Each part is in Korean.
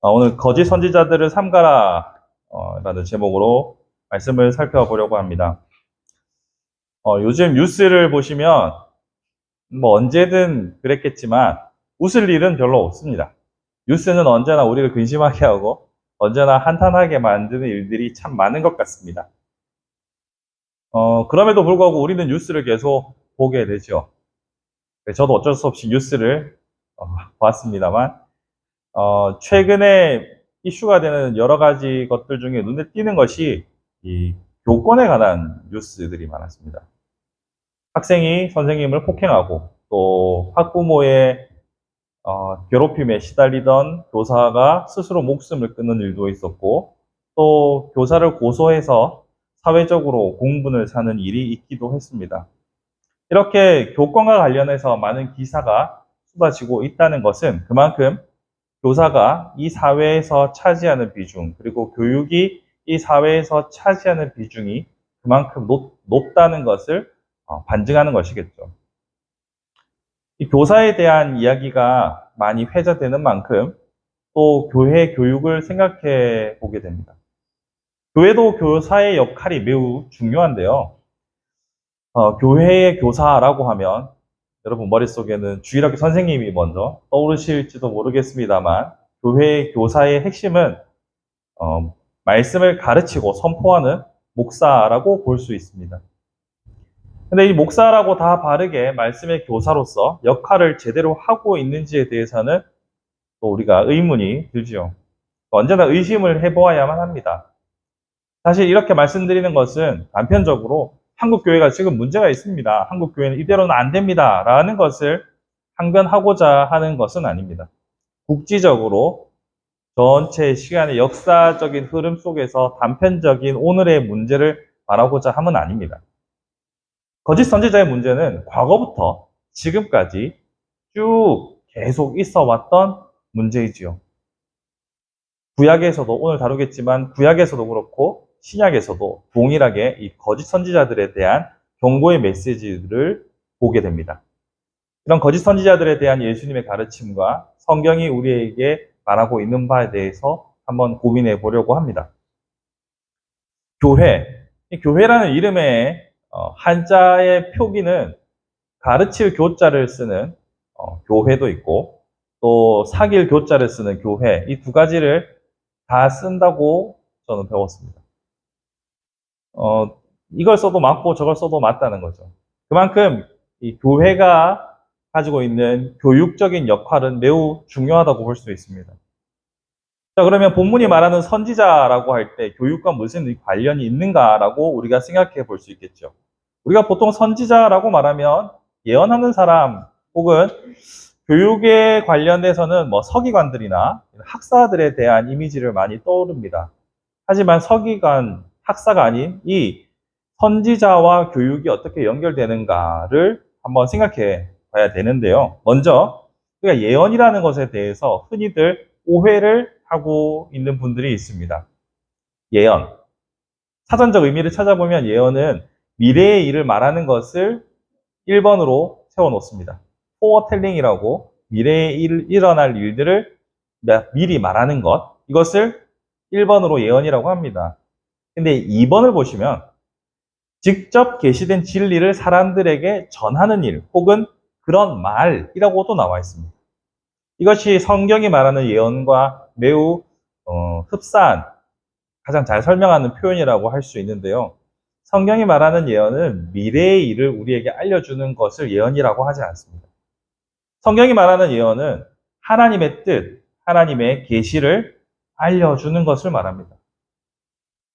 오늘 거짓 선지자들을 삼가라 라는 제목으로 말씀을 살펴보려고 합니다. 요즘 뉴스를 보시면 뭐 언제든 그랬겠지만 웃을 일은 별로 없습니다. 뉴스는 언제나 우리를 근심하게 하고 언제나 한탄하게 만드는 일들이 참 많은 것 같습니다. 그럼에도 불구하고 우리는 뉴스를 계속 보게 되죠. 저도 어쩔 수 없이 뉴스를 봤습니다만 최근에 이슈가 되는 여러 가지 것들 중에 눈에 띄는 것이 이 교권에 관한 뉴스들이 많았습니다. 학생이 선생님을 폭행하고 또 학부모의 괴롭힘에 시달리던 교사가 스스로 목숨을 끊는 일도 있었고, 또 교사를 고소해서 사회적으로 공분을 사는 일이 있기도 했습니다. 이렇게 교권과 관련해서 많은 기사가 쏟아지고 있다는 것은 그만큼 교사가 이 사회에서 차지하는 비중, 그리고 교육이 이 사회에서 차지하는 비중이 그만큼 높다는 것을 반증하는 것이겠죠. 이 교사에 대한 이야기가 많이 회자되는 만큼 또 교회 교육을 생각해 보게 됩니다. 교회도 교사의 역할이 매우 중요한데요. 교회의 교사라고 하면 여러분 머릿속에는 주일학교 선생님이 먼저 떠오르실지도 모르겠습니다만, 교회의 교사의 핵심은 말씀을 가르치고 선포하는 목사라고 볼 수 있습니다. 근데 이 목사라고 다 바르게 말씀의 교사로서 역할을 제대로 하고 있는지에 대해서는 또 우리가 의문이 들지요. 언제나 의심을 해보아야만 합니다. 사실 이렇게 말씀드리는 것은 단편적으로 한국교회가 지금 문제가 있습니다, 한국교회는 이대로는 안 됩니다 라는 것을 항변하고자 하는 것은 아닙니다. 국지적으로 전체 시간의 역사적인 흐름 속에서 단편적인 오늘의 문제를 말하고자 함은 아닙니다. 거짓 선지자의 문제는 과거부터 지금까지 쭉 계속 있어 왔던 문제이지요. 구약에서도, 오늘 다루겠지만 구약에서도 그렇고 신약에서도 동일하게 이 거짓 선지자들에 대한 경고의 메시지를 보게 됩니다. 이런 거짓 선지자들에 대한 예수님의 가르침과 성경이 우리에게 말하고 있는 바에 대해서 한번 고민해 보려고 합니다. 교회, 이 교회라는 이름의 한자의 표기는 가르칠 교자를 쓰는 교회도 있고, 또 사귈 교자를 쓰는 교회, 이 두 가지를 다 쓴다고 저는 배웠습니다. 이걸 써도 맞고 저걸 써도 맞다는 거죠. 그만큼 이 교회가 가지고 있는 교육적인 역할은 매우 중요하다고 볼 수 있습니다. 자, 그러면 본문이 말하는 선지자라고 할 때 교육과 무슨 관련이 있는가라고 우리가 생각해 볼 수 있겠죠. 우리가 보통 선지자라고 말하면 예언하는 사람 혹은 교육에 관련돼서는 뭐 서기관들이나 학사들에 대한 이미지를 많이 떠오릅니다. 하지만 서기관, 학사가 아닌 이 선지자와 교육이 어떻게 연결되는가를 한번 생각해 봐야 되는데요. 먼저 우리가 예언이라는 것에 대해서 흔히들 오해를 하고 있는 분들이 있습니다. 예언. 사전적 의미를 찾아보면 예언은 미래의 일을 말하는 것을 1번으로 세워놓습니다. 포어텔링이라고 미래에 일어날 일들을 미리 말하는 것, 이것을 1번으로 예언이라고 합니다. 근데 2번을 보시면 직접 계시된 진리를 사람들에게 전하는 일 혹은 그런 말이라고도 나와 있습니다. 이것이 성경이 말하는 예언과 매우 흡사한, 가장 잘 설명하는 표현이라고 할 수 있는데요. 성경이 말하는 예언은 미래의 일을 우리에게 알려주는 것을 예언이라고 하지 않습니다. 성경이 말하는 예언은 하나님의 뜻, 하나님의 계시를 알려주는 것을 말합니다.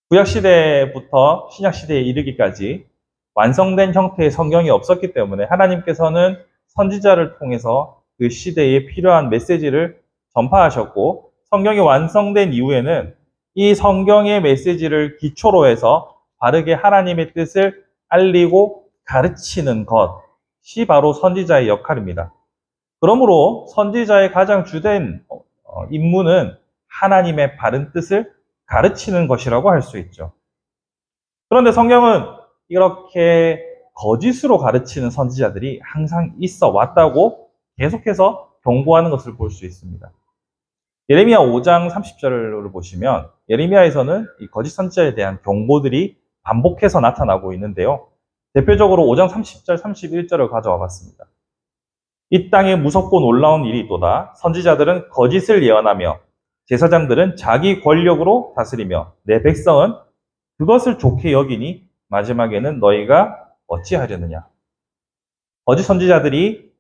구약시대부터 신약시대에 이르기까지 완성된 형태의 성경이 없었기 때문에 하나님께서는 선지자를 통해서 그 시대에 필요한 메시지를 전파하셨고, 성경이 완성된 이후에는 이 성경의 메시지를 기초로 해서 바르게 하나님의 뜻을 알리고 가르치는 것이 바로 선지자의 역할입니다. 그러므로 선지자의 가장 주된 임무는 하나님의 바른 뜻을 가르치는 것이라고 할 수 있죠. 그런데 성경은 이렇게 거짓으로 가르치는 선지자들이 항상 있어 왔다고 계속해서 경고하는 것을 볼 수 있습니다. 예레미야 5장 30절을 보시면 예레미야에서는 이 거짓 선지자에 대한 경고들이 반복해서 나타나고 있는데요. 대표적으로 5장 30절, 31절을 가져와 봤습니다. 이 땅에 무섭고 놀라운 일이 있도다. 선지자들은 거짓을 예언하며 제사장들은 자기 권력으로 다스리며 내 백성은 그것을 좋게 여기니 마지막에는 너희가 어찌하려느냐. 거짓 선지자들이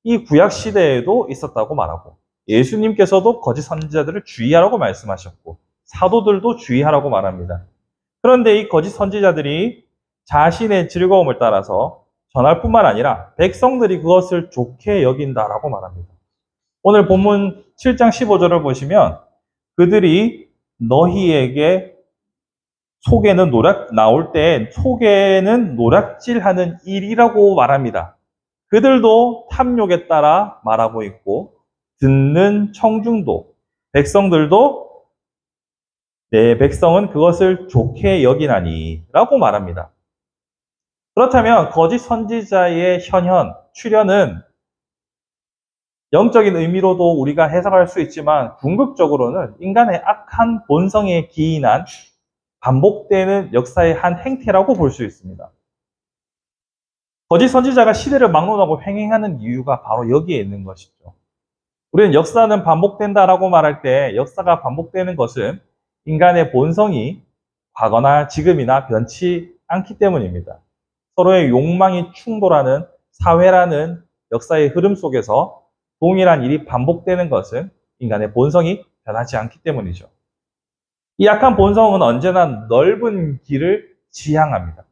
이 구약 시대에도 있었다고 말하고 예수님께서도 거짓 선지자들을 주의하라고 말씀하셨고 사도들도 주의하라고 말합니다. 그런데 이 거짓 선지자들이 자신의 즐거움을 따라서 전할 뿐만 아니라 백성들이 그것을 좋게 여긴다라고 말합니다. 오늘 본문 7장 15절을 보시면 그들이 너희에게 나올 때 속에는 노략질하는 일이라고 말합니다. 그들도 탐욕에 따라 말하고 있고 듣는 청중도 백성들도 내 백성은 그것을 좋게 여기나니 라고 말합니다. 그렇다면 거짓 선지자의 출현은 영적인 의미로도 우리가 해석할 수 있지만 궁극적으로는 인간의 악한 본성에 기인한 반복되는 역사의 한 행태라고 볼 수 있습니다. 거짓 선지자가 시대를 막론하고 횡행하는 이유가 바로 여기에 있는 것이죠. 우리는 역사는 반복된다라고 말할 때 역사가 반복되는 것은 인간의 본성이 과거나 지금이나 변치 않기 때문입니다. 서로의 욕망이 충돌하는 사회라는 역사의 흐름 속에서 동일한 일이 반복되는 것은 인간의 본성이 변하지 않기 때문이죠. 이 약한 본성은 언제나 넓은 길을 지향합니다.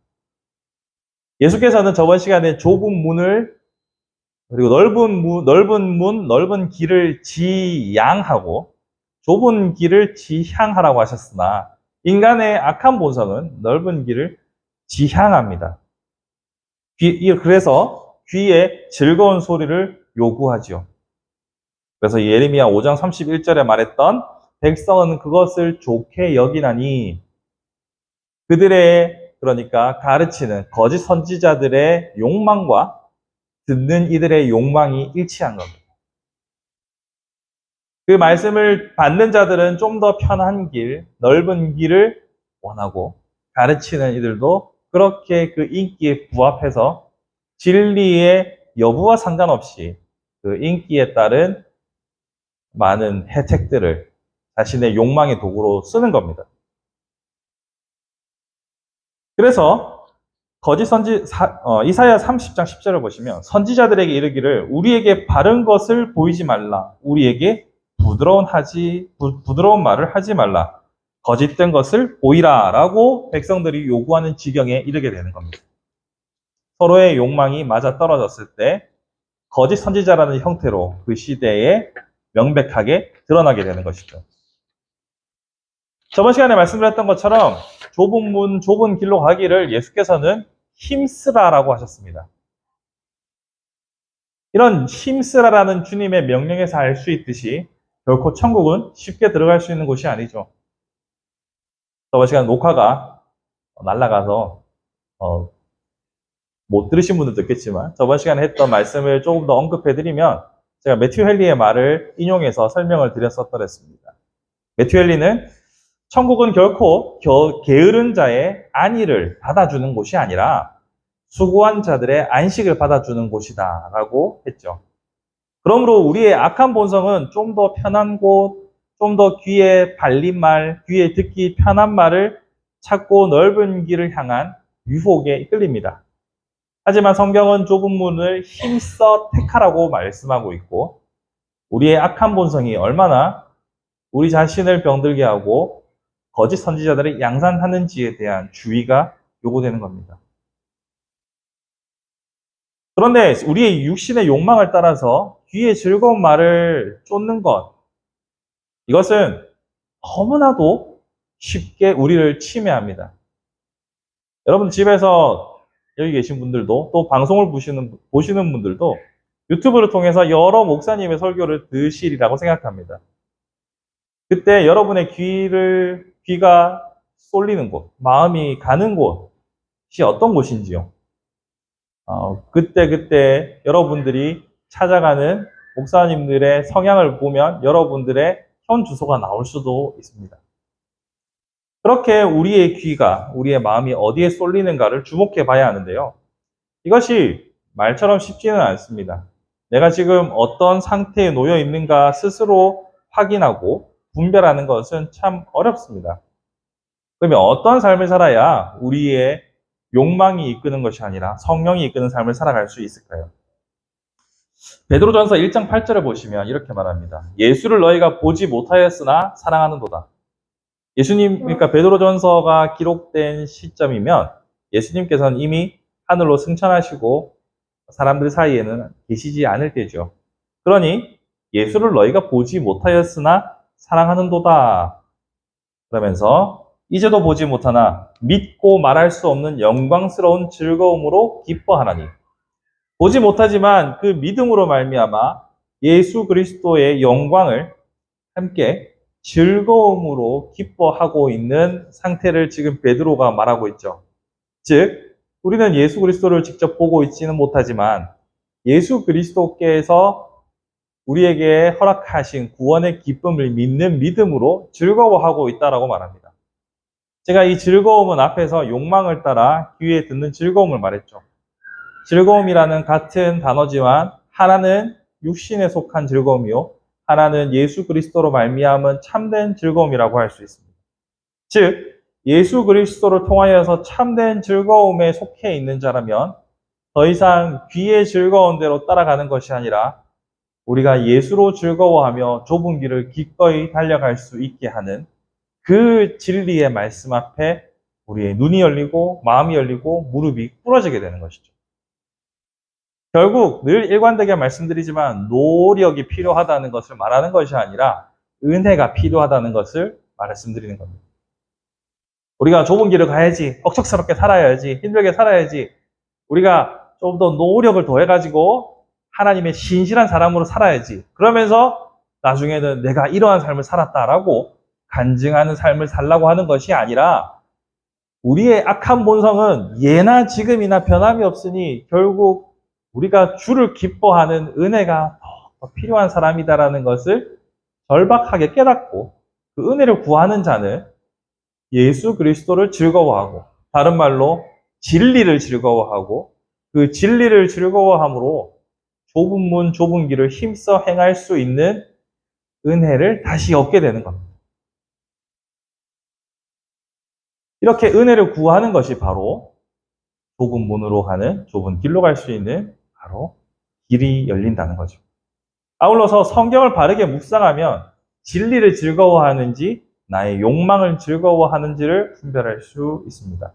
예수께서는 저번 시간에 좁은 문을 그리고 넓은 길을 지향하고 좁은 길을 지향하라고 하셨으나 인간의 악한 본성은 넓은 길을 지향합니다. 그래서 귀에 즐거운 소리를 요구하죠. 그래서 예레미야 5장 31절에 말했던 백성은 그것을 좋게 여기나니 그러니까 가르치는 거짓 선지자들의 욕망과 듣는 이들의 욕망이 일치한 겁니다. 그 말씀을 받는 자들은 좀 더 편한 길, 넓은 길을 원하고 가르치는 이들도 그렇게 그 인기에 부합해서 진리의 여부와 상관없이 그 인기에 따른 많은 혜택들을 자신의 욕망의 도구로 쓰는 겁니다. 그래서 이사야 30장 10절을 보시면 선지자들에게 이르기를 우리에게 바른 것을 보이지 말라. 우리에게 부드러운 말을 하지 말라. 거짓된 것을 보이라. 라고 백성들이 요구하는 지경에 이르게 되는 겁니다. 서로의 욕망이 맞아떨어졌을 때 거짓 선지자라는 형태로 그 시대에 명백하게 드러나게 되는 것이죠. 저번 시간에 말씀드렸던 것처럼 좁은 길로 가기를 예수께서는 힘쓰라라고 하셨습니다. 이런 힘쓰라라는 주님의 명령에서 알 수 있듯이 결코 천국은 쉽게 들어갈 수 있는 곳이 아니죠. 저번 시간 녹화가 날아가서 못 들으신 분들도 있겠지만 저번 시간에 했던 말씀을 조금 더 언급해드리면 제가 매튜 헨리의 말을 인용해서 설명을 드렸었더랬습니다. 매튜 헨리는 천국은 결코 게으른 자의 안위를 받아주는 곳이 아니라 수고한 자들의 안식을 받아주는 곳이다 라고 했죠. 그러므로 우리의 악한 본성은 좀 더 편한 곳, 좀 더 귀에 발린 말, 귀에 듣기 편한 말을 찾고 넓은 길을 향한 유혹에 이끌립니다. 하지만 성경은 좁은 문을 힘써 택하라고 말씀하고 있고 우리의 악한 본성이 얼마나 우리 자신을 병들게 하고 거짓 선지자들을 양산하는지에 대한 주의가 요구되는 겁니다. 그런데 우리의 육신의 욕망을 따라서 귀에 즐거운 말을 쫓는 것, 이것은 너무나도 쉽게 우리를 침해합니다. 여러분 집에서 여기 계신 분들도 또 방송을 보시는 분들도 유튜브를 통해서 여러 목사님의 설교를 들으시리라고 생각합니다. 그때 여러분의 귀가 쏠리는 곳, 마음이 가는 곳이 어떤 곳인지요? 그때 여러분들이 찾아가는 목사님들의 성향을 보면 여러분들의 현 주소가 나올 수도 있습니다. 그렇게 우리의 귀가, 우리의 마음이 어디에 쏠리는가를 주목해 봐야 하는데요. 이것이 말처럼 쉽지는 않습니다. 내가 지금 어떤 상태에 놓여 있는가 스스로 확인하고 분별하는 것은 참 어렵습니다. 그러면 어떤 삶을 살아야 우리의 욕망이 이끄는 것이 아니라 성령이 이끄는 삶을 살아갈 수 있을까요? 베드로전서 1장 8절을 보시면 이렇게 말합니다. 예수를 너희가 보지 못하였으나 사랑하는도다. 예수님, 그러니까 베드로전서가 기록된 시점이면 예수님께서는 이미 하늘로 승천하시고 사람들 사이에는 계시지 않을 때죠. 그러니 예수를 너희가 보지 못하였으나 사랑하는도다. 그러면서 이제도 보지 못하나 믿고 말할 수 없는 영광스러운 즐거움으로 기뻐하나니. 보지 못하지만 그 믿음으로 말미암아 예수 그리스도의 영광을 함께 즐거움으로 기뻐하고 있는 상태를 지금 베드로가 말하고 있죠. 즉, 우리는 예수 그리스도를 직접 보고 있지는 못하지만 예수 그리스도께서 우리에게 허락하신 구원의 기쁨을 믿는 믿음으로 즐거워하고 있다라고 말합니다. 제가 이 즐거움은 앞에서 욕망을 따라 귀에 듣는 즐거움을 말했죠. 즐거움이라는 같은 단어지만 하나는 육신에 속한 즐거움이요, 하나는 예수 그리스도로 말미암은 참된 즐거움이라고 할 수 있습니다. 즉, 예수 그리스도를 통하여서 참된 즐거움에 속해 있는 자라면 더 이상 귀의 즐거운 대로 따라가는 것이 아니라 우리가 예수로 즐거워하며 좁은 길을 기꺼이 달려갈 수 있게 하는 그 진리의 말씀 앞에 우리의 눈이 열리고 마음이 열리고 무릎이 꿇어지게 되는 것이죠. 결국 늘 일관되게 말씀드리지만 노력이 필요하다는 것을 말하는 것이 아니라 은혜가 필요하다는 것을 말씀드리는 겁니다. 우리가 좁은 길을 가야지, 억척스럽게 살아야지, 힘들게 살아야지, 우리가 좀 더 노력을 더해가지고 하나님의 신실한 사람으로 살아야지. 그러면서 나중에는 내가 이러한 삶을 살았다라고 간증하는 삶을 살라고 하는 것이 아니라 우리의 악한 본성은 예나 지금이나 변함이 없으니 결국 우리가 주를 기뻐하는 은혜가 더 필요한 사람이다라는 것을 절박하게 깨닫고 그 은혜를 구하는 자는 예수 그리스도를 즐거워하고, 다른 말로 진리를 즐거워하고, 그 진리를 즐거워함으로 좁은 문, 좁은 길을 힘써 행할 수 있는 은혜를 다시 얻게 되는 겁니다. 이렇게 은혜를 구하는 것이 바로 좁은 문으로 가는, 좁은 길로 갈 수 있는 바로 길이 열린다는 거죠. 아울러서 성경을 바르게 묵상하면 진리를 즐거워하는지 나의 욕망을 즐거워하는지를 분별할 수 있습니다.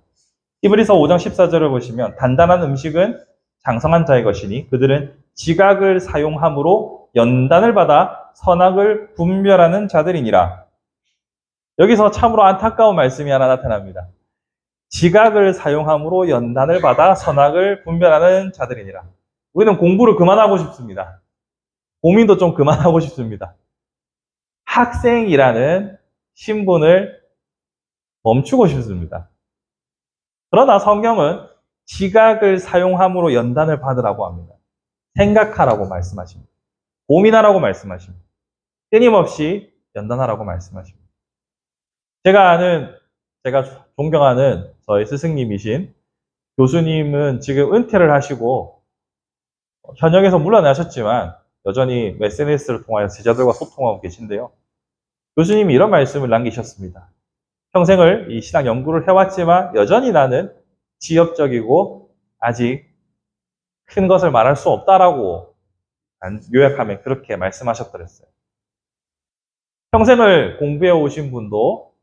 히브리서 5장 14절을 보시면 단단한 음식은 장성한 자의 것이니 그들은 지각을 사용함으로 연단을 받아 선악을 분별하는 자들이니라. 여기서 참으로 안타까운 말씀이 하나 나타납니다. 지각을 사용함으로 연단을 받아 선악을 분별하는 자들이니라. 우리는 공부를 그만하고 싶습니다. 고민도 좀 그만하고 싶습니다. 학생이라는 신분을 멈추고 싶습니다. 그러나 성경은 지각을 사용함으로 연단을 받으라고 합니다. 생각하라고 말씀하십니다. 고민하라고 말씀하십니다. 끊임없이 연단하라고 말씀하십니다. 제가 존경하는 저희 스승님이신 교수님은 지금 은퇴를 하시고 현역에서 물러나셨지만 여전히 SNS를 통하여 제자들과 소통하고 계신데요. 교수님이 이런 말씀을 남기셨습니다. 평생을 이 신학 연구를 해왔지만 여전히 나는 지엽적이고 아직 큰 것을 말할 수 없다라고 요약하면 그렇게 말씀하셨더랬어요. 평생을 공부해 오신 분도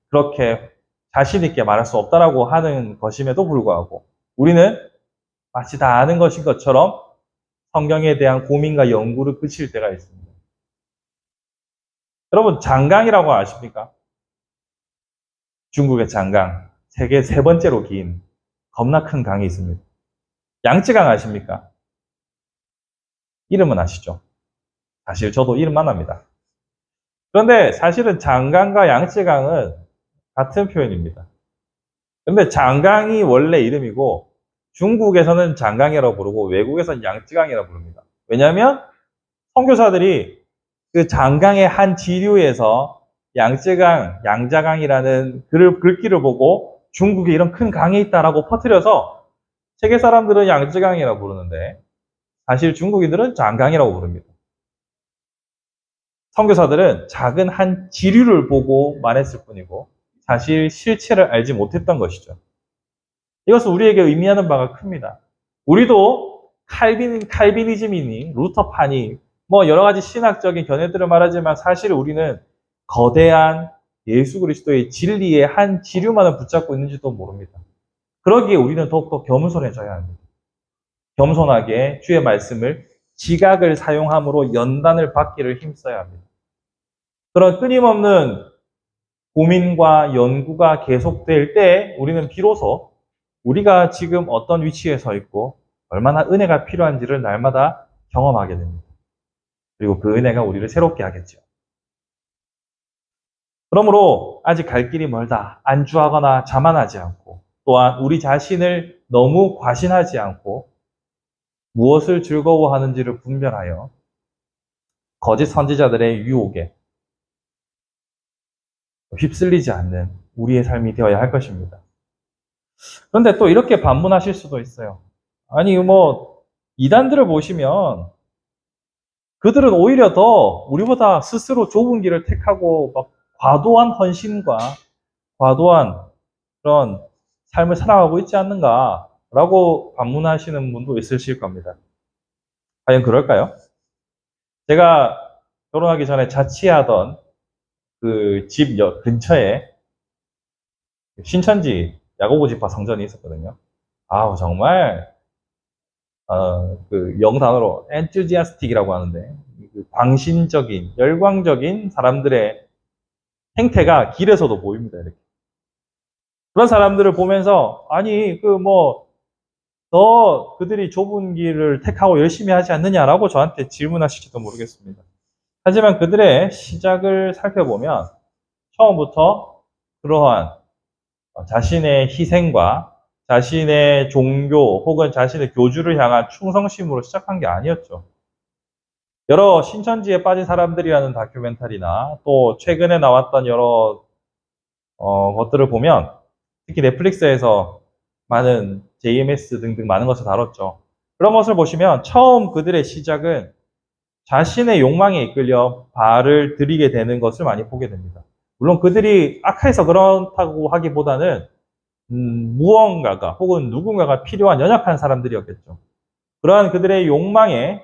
그렇게 자신 있게 말할 수 없다라고 하는 것임에도 불구하고 우리는 마치 다 아는 것인 것처럼 성경에 대한 고민과 연구를 그칠 때가 있습니다. 여러분, 장강이라고 아십니까? 중국의 장강, 세계 3번째로 긴 겁나 큰 강이 있습니다. 양쯔강 아십니까? 이름은 아시죠? 사실 저도 이름만 압니다. 그런데 사실은 장강과 양쯔강은 같은 표현입니다. 그런데 장강이 원래 이름이고 중국에서는 장강이라고 부르고 외국에서는 양쯔강이라고 부릅니다. 왜냐하면 선교사들이 그 장강의 한 지류에서 양자강이라는 글귀를 보고 중국에 이런 큰 강이 있다라고 퍼뜨려서 세계 사람들은 양쯔강이라고 부르는데 사실 중국인들은 장강이라고 부릅니다. 선교사들은 작은 한 지류를 보고 말했을 뿐이고 사실 실체를 알지 못했던 것이죠. 이것은 우리에게 의미하는 바가 큽니다. 우리도 칼비니즘이니 루터파니 뭐 여러 가지 신학적인 견해들을 말하지만 사실 우리는 거대한 예수 그리스도의 진리의 한 지류만을 붙잡고 있는지도 모릅니다. 그러기에 우리는 더욱더 겸손해져야 합니다. 겸손하게 주의 말씀을 지각을 사용함으로 연단을 받기를 힘써야 합니다. 그런 끊임없는 고민과 연구가 계속될 때 우리는 비로소 우리가 지금 어떤 위치에 서 있고 얼마나 은혜가 필요한지를 날마다 경험하게 됩니다. 그리고 그 은혜가 우리를 새롭게 하겠죠. 그러므로 아직 갈 길이 멀다. 안주하거나 자만하지 않고 또한 우리 자신을 너무 과신하지 않고 무엇을 즐거워하는지를 분별하여 거짓 선지자들의 유혹에 휩쓸리지 않는 우리의 삶이 되어야 할 것입니다. 그런데 또 이렇게 반문하실 수도 있어요. 아니 이단들을 보시면 그들은 오히려 더 우리보다 스스로 좁은 길을 택하고 막 과도한 헌신과 과도한 그런 삶을 살아가고 있지 않는가라고 반문하시는 분도 있으실 겁니다. 과연 그럴까요? 제가 결혼하기 전에 자취하던 그 집 근처에 신천지 야고보 지파 성전이 있었거든요. 아우 정말 그 영단어로 enthusiastic이라고 하는데 그 광신적인 열광적인 사람들의 행태가 길에서도 보입니다. 이렇게 그런 사람들을 보면서 아니 더 그들이 좁은 길을 택하고 열심히 하지 않느냐라고 저한테 질문하실지도 모르겠습니다. 하지만 그들의 시작을 살펴보면 처음부터 그러한 자신의 희생과 자신의 종교 혹은 자신의 교주를 향한 충성심으로 시작한 게 아니었죠. 여러 신천지에 빠진 사람들이라는 다큐멘터리나 또 최근에 나왔던 여러 것들을 보면 특히 넷플릭스에서 많은 JMS 등등 많은 것을 다뤘죠. 그런 것을 보시면 처음 그들의 시작은 자신의 욕망에 이끌려 발을 들이게 되는 것을 많이 보게 됩니다. 물론 그들이 악해서 그렇다고 하기보다는 무언가가 혹은 누군가가 필요한 연약한 사람들이었겠죠. 그러한 그들의 욕망에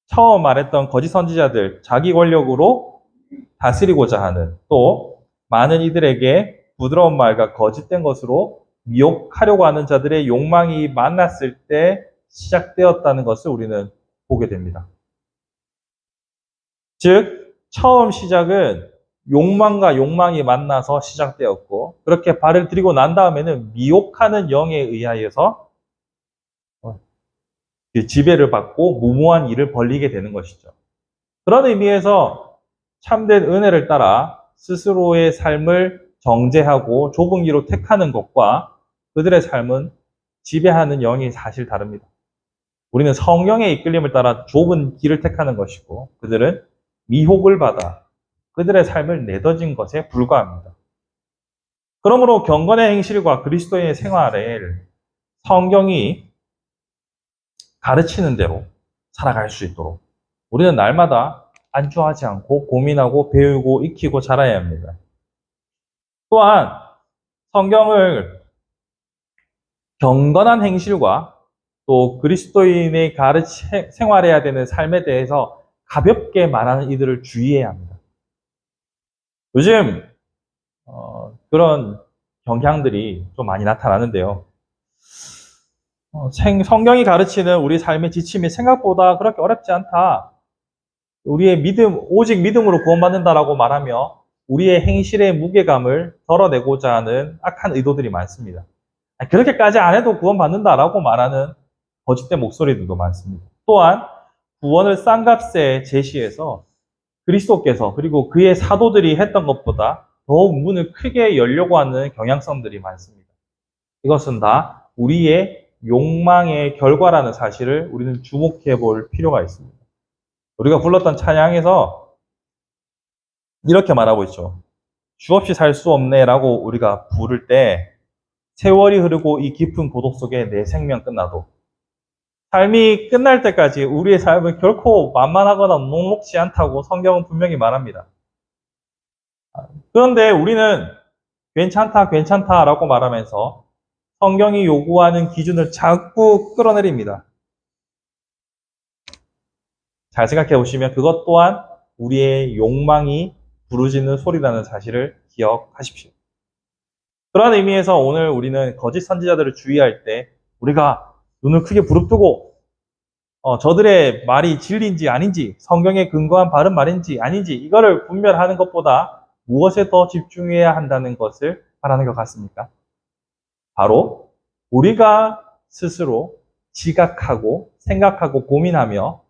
처음 말했던 거짓 선지자들, 자기 권력으로 다스리고자 하는 또 많은 이들에게 부드러운 말과 거짓된 것으로 미혹하려고 하는 자들의 욕망이 만났을 때 시작되었다는 것을 우리는 보게 됩니다. 즉, 처음 시작은 욕망과 욕망이 만나서 시작되었고 그렇게 발을 들이고 난 다음에는 미혹하는 영에 의하여서 지배를 받고 무모한 일을 벌리게 되는 것이죠. 그런 의미에서 참된 은혜를 따라 스스로의 삶을 정죄하고 좁은 길로 택하는 것과 그들의 삶은 지배하는 영이 사실 다릅니다. 우리는 성령의 이끌림을 따라 좁은 길을 택하는 것이고 그들은 미혹을 받아 그들의 삶을 내던진 것에 불과합니다. 그러므로 경건의 행실과 그리스도인의 생활을 성경이 가르치는 대로 살아갈 수 있도록 우리는 날마다 안주하지 않고 고민하고 배우고 익히고 자라야 합니다. 또한 성경을 경건한 행실과 또 그리스도인의 생활해야 되는 삶에 대해서 가볍게 말하는 이들을 주의해야 합니다. 요즘 그런 경향들이 좀 많이 나타나는데요. 성경이 가르치는 우리 삶의 지침이 생각보다 그렇게 어렵지 않다. 우리의 믿음, 오직 믿음으로 구원받는다라고 말하며 우리의 행실의 무게감을 덜어내고자 하는 악한 의도들이 많습니다. 그렇게까지 안 해도 구원받는다라고 말하는 거짓된 목소리들도 많습니다. 또한 구원을 싼 값에 제시해서 그리스도께서 그리고 그의 사도들이 했던 것보다 더욱 문을 크게 열려고 하는 경향성들이 많습니다. 이것은 다 우리의 욕망의 결과라는 사실을 우리는 주목해 볼 필요가 있습니다. 우리가 불렀던 찬양에서 이렇게 말하고 있죠. 주 없이 살 수 없네라고 우리가 부를 때 세월이 흐르고 이 깊은 고독 속에 내 생명 끝나도 삶이 끝날 때까지 우리의 삶은 결코 만만하거나 녹록지 않다고 성경은 분명히 말합니다. 그런데 우리는 괜찮다, 괜찮다라고 말하면서 성경이 요구하는 기준을 자꾸 끌어내립니다. 잘 생각해 보시면 그것 또한 우리의 욕망이 부르짖는 소리라는 사실을 기억하십시오. 그런 의미에서 오늘 우리는 거짓 선지자들을 주의할 때 우리가 눈을 크게 부릅뜨고 저들의 말이 진리인지 아닌지, 성경에 근거한 바른 말인지 아닌지 이거를 분별하는 것보다 무엇에 더 집중해야 한다는 것을 말하는 것 같습니까? 바로 우리가 스스로 지각하고 생각하고 고민하며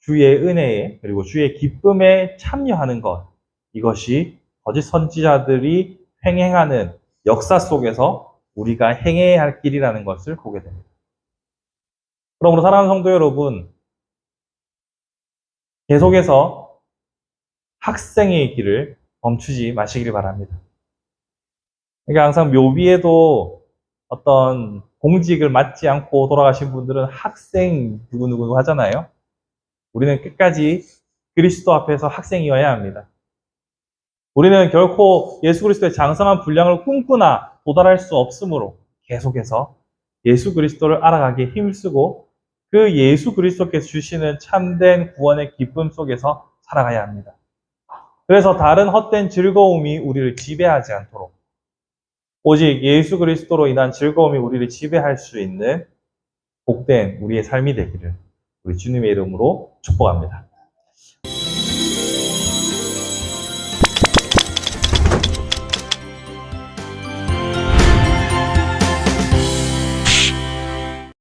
주의 은혜에 그리고 주의 기쁨에 참여하는 것, 이것이 거짓 선지자들이 횡행하는 역사 속에서 우리가 행해야 할 길이라는 것을 보게 됩니다. 그러므로 사랑하는 성도 여러분, 계속해서 학생의 길을 멈추지 마시길 바랍니다. 그러니까 항상 묘비에도 어떤 공직을 맡지 않고 돌아가신 분들은 학생 누구누구 하잖아요. 우리는 끝까지 그리스도 앞에서 학생이어야 합니다. 우리는 결코 예수 그리스도의 장성한 분량을 꿈꾸나 도달할 수 없으므로 계속해서 예수 그리스도를 알아가기에 힘쓰고 그 예수 그리스도께서 주시는 참된 구원의 기쁨 속에서 살아가야 합니다. 그래서 다른 헛된 즐거움이 우리를 지배하지 않도록 오직 예수 그리스도로 인한 즐거움이 우리를 지배할 수 있는 복된 우리의 삶이 되기를 우리 주님의 이름으로 축복합니다.